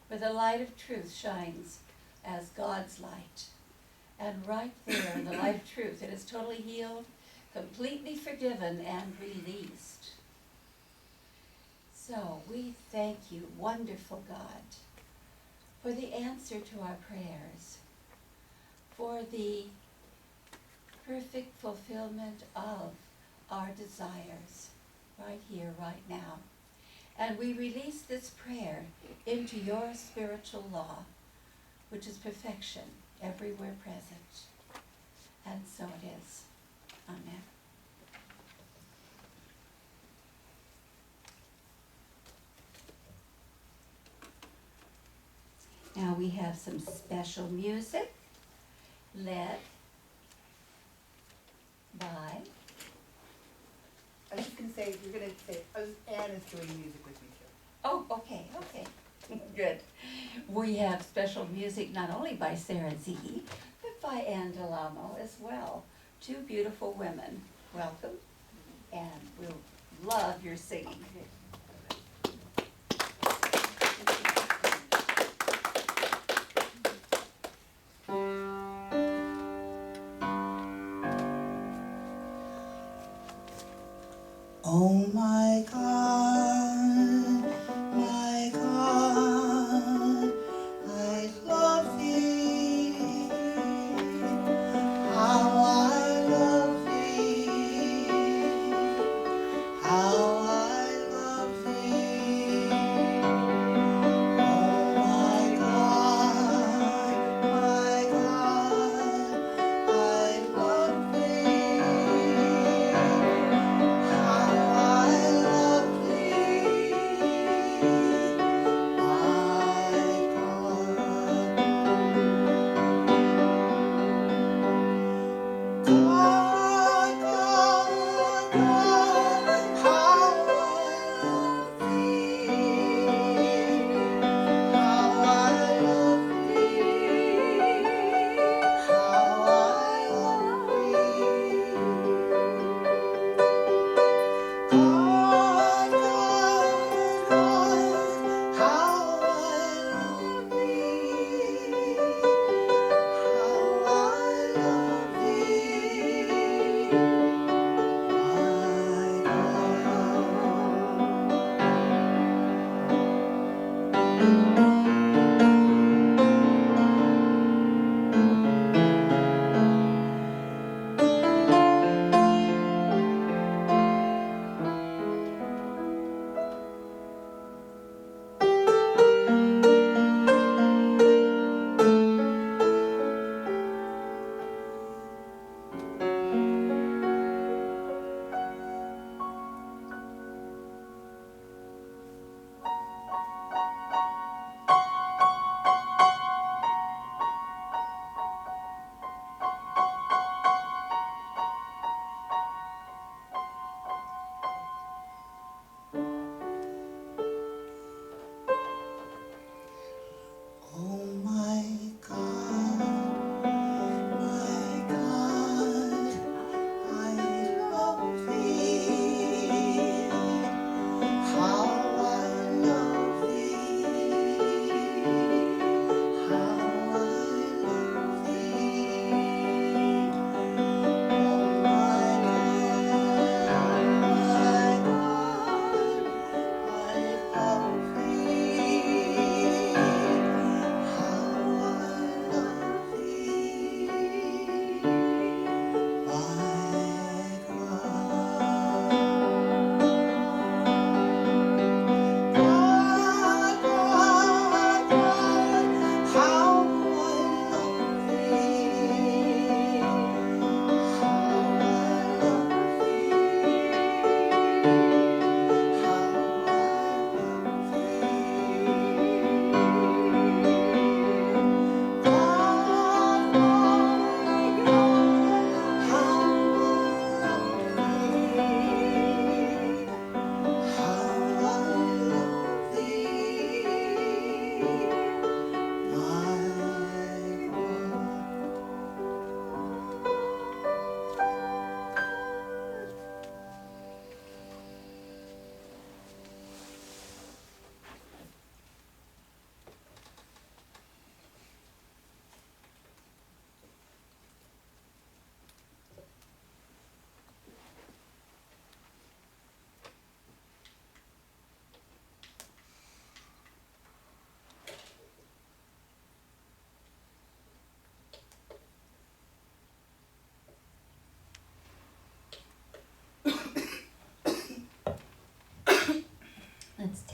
but the light of truth shines as God's light. And right there in the light of truth, it is totally healed, completely forgiven, and released. So we thank you, wonderful God, for the answer to our prayers, for the perfect fulfillment of our desires right here, right now. And we release this prayer into your spiritual law, which is perfection, everywhere present. And so it is. Amen. Now we have some special music led by... I was just gonna say, you're gonna say, Anne is doing music with me too. Oh, okay. Good. We have special music not only by Sarah Z, but by Ann Delamo as well. Two beautiful women. Welcome. And we'll love your singing. Oh my God, I love thee. How I love thee. How I love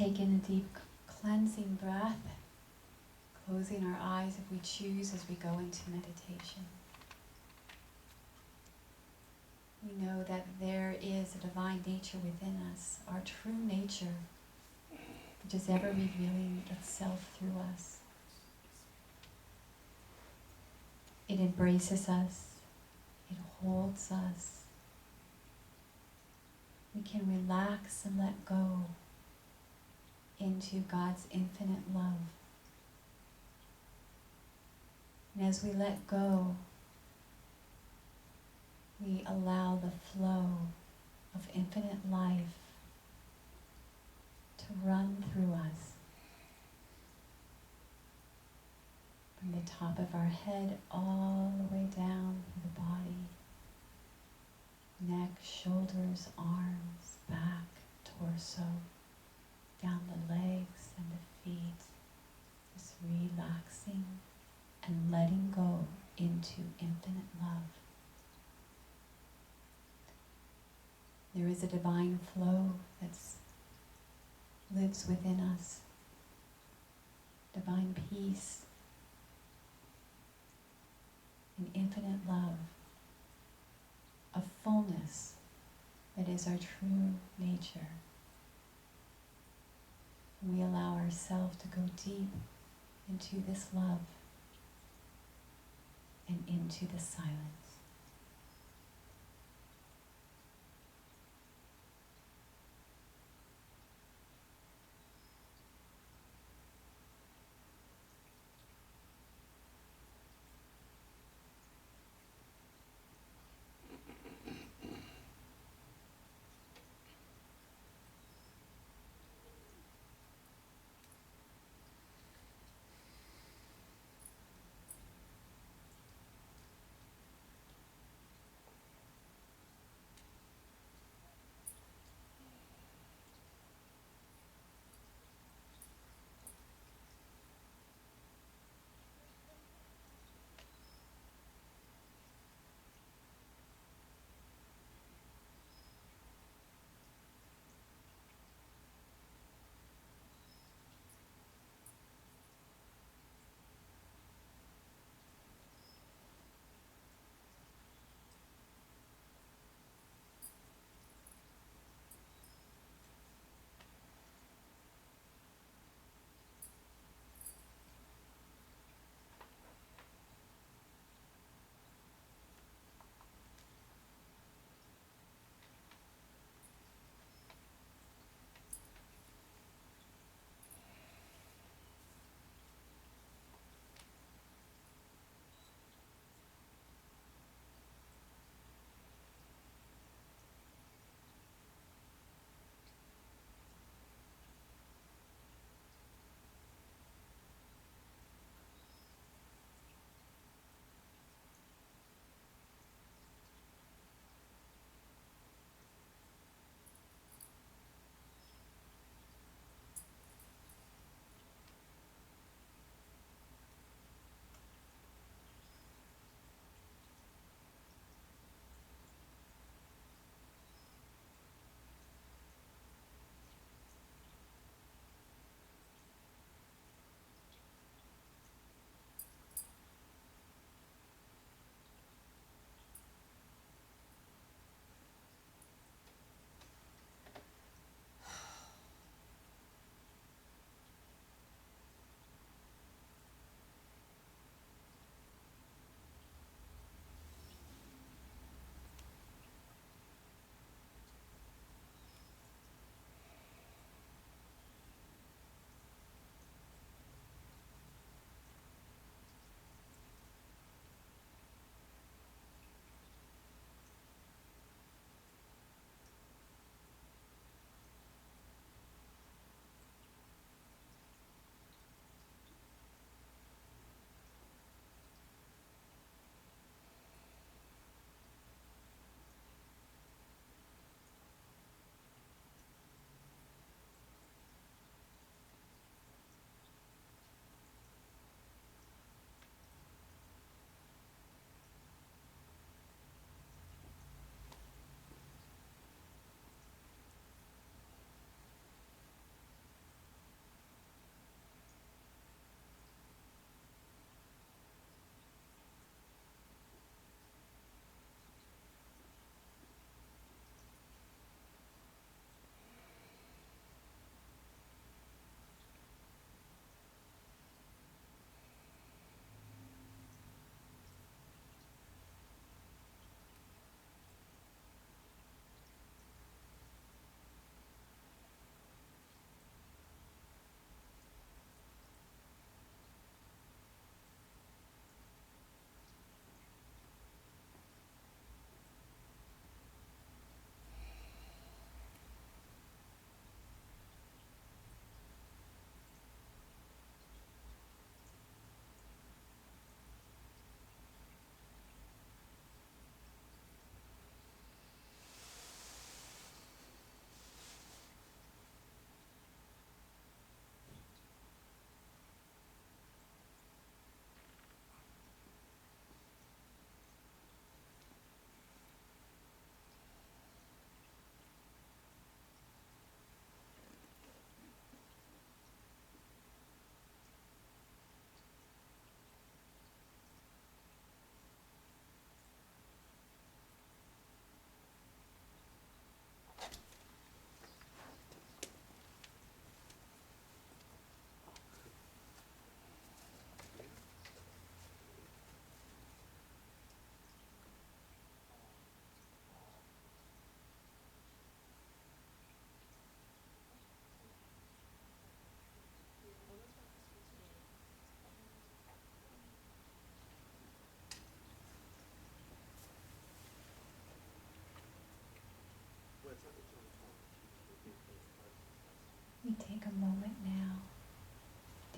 take in a deep cleansing breath, closing our eyes if we choose as we go into meditation. We know that there is a divine nature within us, our true nature, which is ever revealing itself through us. It embraces us, it holds us. We can relax and let go into God's infinite love. And as we let go, we allow the flow of infinite life to run through us. From the top of our head all the way down through the body, neck, shoulders, arms, back, torso, down the legs and the feet, just relaxing and letting go into infinite love. There is a divine flow that lives within us, divine peace and infinite love, a fullness that is our true nature. And we allow ourselves to go deep into this love and into the silence.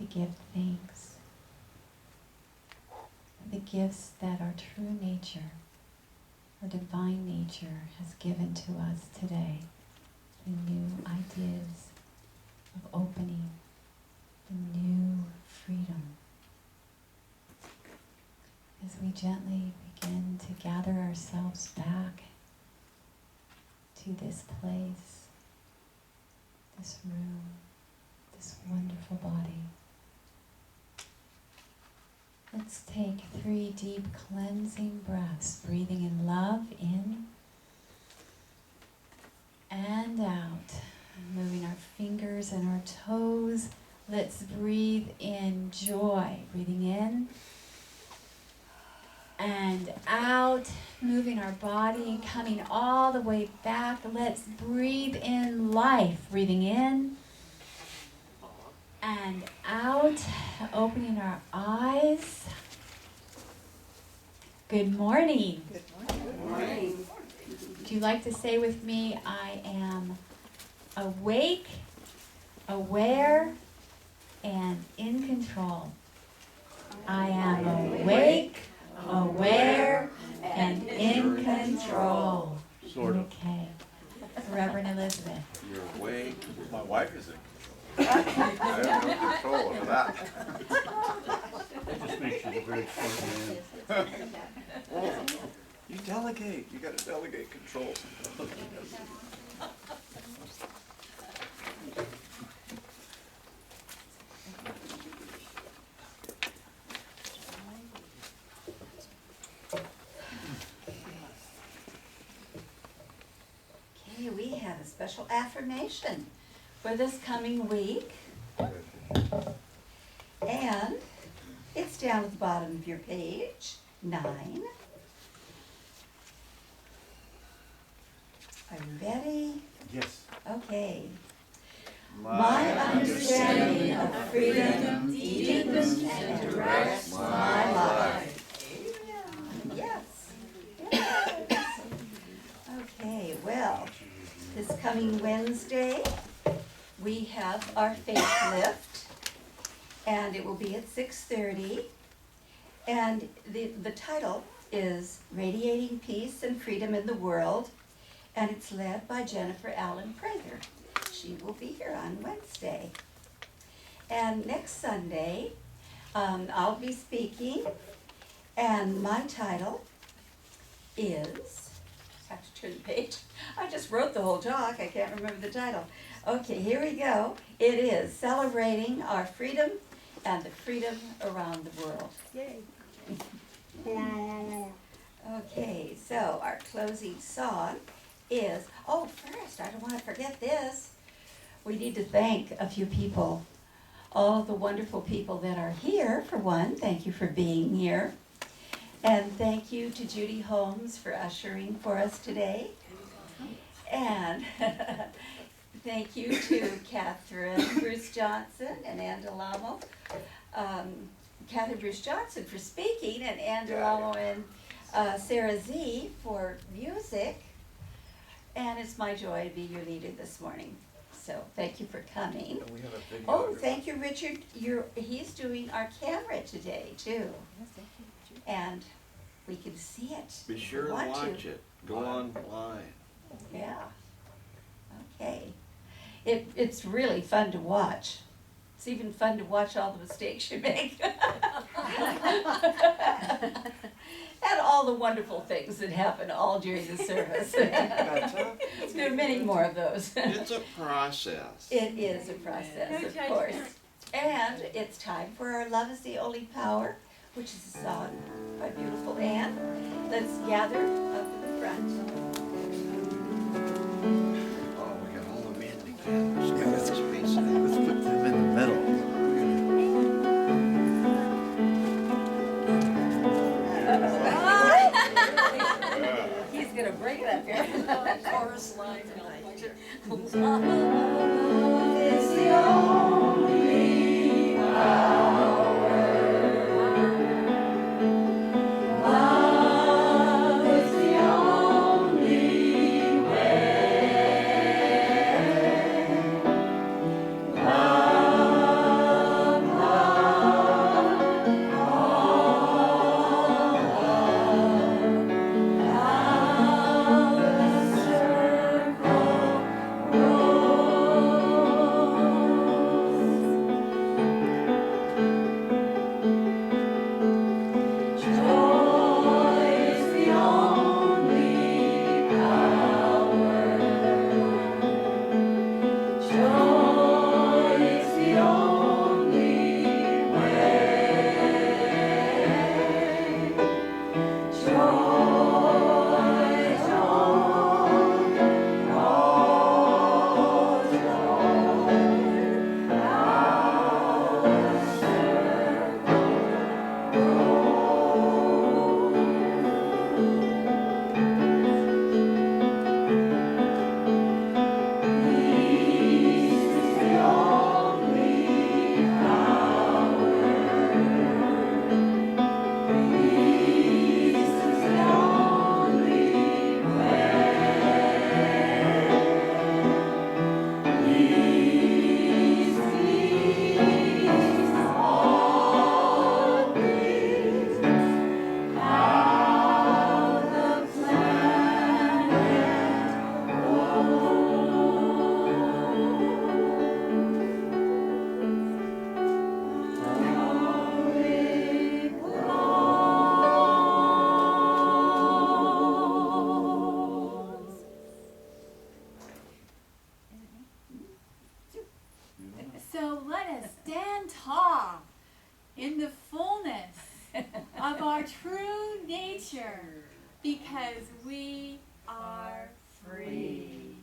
to give thanks for the gifts that our true nature, our divine nature has given to us today. The new ideas of opening, the new freedom. As we gently begin to gather ourselves back to this place, this room, this wonderful body. Let's take 3 deep cleansing breaths, breathing in love in and out, moving our fingers and our toes. Let's breathe in joy, breathing in and out, moving our body and coming all the way back. Let's breathe in life, breathing in and out, opening our eyes. Good morning. Good morning. Would you like to say with me, I am awake, aware, and in control. I am awake, aware, and in control. Sort of. Okay. Reverend Elizabeth. You're awake. My wife is in control. I have no control over that. That just makes you a very smart man. You delegate. You gotta delegate control. Okay, we have a special affirmation for this coming week. And it's down at the bottom of your page, 9. Are you ready? Yes. Okay. My understanding of freedom deepens and directs my life. Yes. Yes. Okay, well, this coming Wednesday, we have our faith lift, and it will be at 6:30. And the title is Radiating Peace and Freedom in the World, and it's led by Jennifer Allen Prather. She will be here on Wednesday. And next Sunday, I'll be speaking, and my title is, I have to turn the page. I just wrote the whole talk, I can't remember the title. Okay, here we go. It is Celebrating Our Freedom and the Freedom Around the World. Yay. Okay, so our closing song is, oh, first, I don't want to forget this. We need to thank a few people. All the wonderful people that are here, for one, thank you for being here. And thank you to Judy Holmes for ushering for us today. And thank you to Cathryne Bruce Johnson and Andalamo. Cathryne Bruce Johnson for speaking, and Andalamo and Sarah Z for music. And it's my joy to be your leader this morning. So thank you for coming. And we have a video. Oh, thank you, Richard. He's doing our camera today, too. And we can see it. Be sure to watch it. Go online. Yeah. Okay. It's really fun to watch. It's even fun to watch all the mistakes you make. And all the wonderful things that happen all during the service. There are many more of those. It's a process. It is a process, of course. And it's time for our Love is the Only Power, which is a song by beautiful Anne. Let's gather up in the front. Oh, we got all the men together. So Yeah, let's space it out. put them in the middle. He's gonna bring it up here. Chorus line. It's the only power. Love is the only way. So let us stand tall in the fullness of our true nature, because we are free.